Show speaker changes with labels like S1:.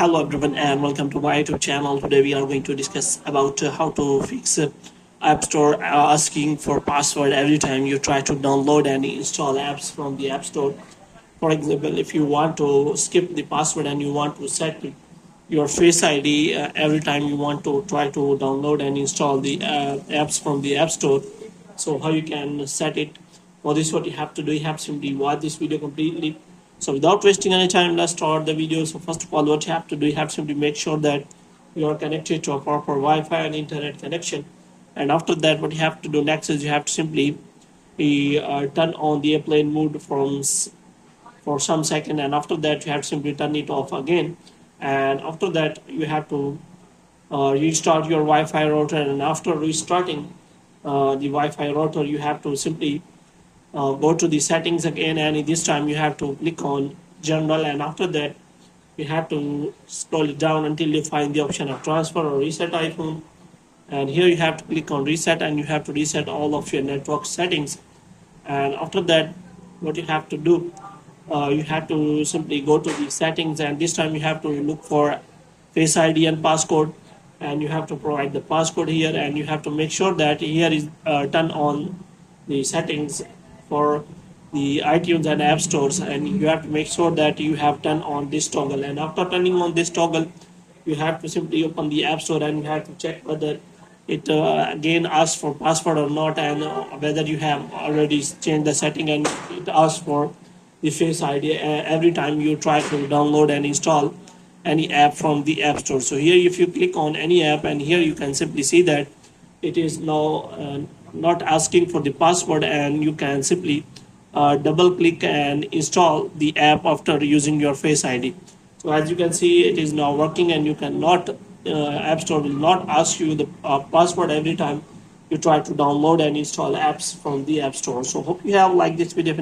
S1: Hello everyone and welcome to my YouTube channel. Today we are going to discuss about how to fix App Store asking for password every time you try to download and install apps from the App Store. For example, if you want to skip the password and you want to set your Face ID every time you want to try to download and install the apps from the App Store, so how you can set it? For this, what you have to do, you have simply watch this video completely. So without wasting any time, let's start the video. So first of all, what you have to do, you have to simply make sure that you are connected to a proper Wi-Fi and internet connection. And after that, what you have to do next is you have to simply turn on the airplane mode for some second, and after that you have to simply turn it off again. And after that, you have to restart your Wi-Fi router, and after restarting the Wi-Fi router, you have to simply go to the settings again, and this time you have to click on general, and after that you have to scroll it down until you find the option of transfer or reset iPhone, and here you have to click on reset, and you have to reset all of your network settings. And after that, what you have to do, you have to simply go to the settings, and this time you have to look for Face ID and passcode, and you have to provide the passcode here, and you have to make sure that here is turn on the settings for the iTunes and App Stores, and you have to make sure that you have turned on this toggle. And after turning on this toggle, you have to simply open the App Store, and you have to check whether it again asks for password or not, and whether you have already changed the setting, and it asks for the Face ID every time you try to download and install any app from the App Store. So here, if you click on any app, and here you can simply see that it is now not asking for the password, and you can simply double click and install the app after using your Face ID. So as you can see, it is now working, and you cannot App Store will not ask you the password every time you try to download and install apps from the App Store. So hope you have liked this video.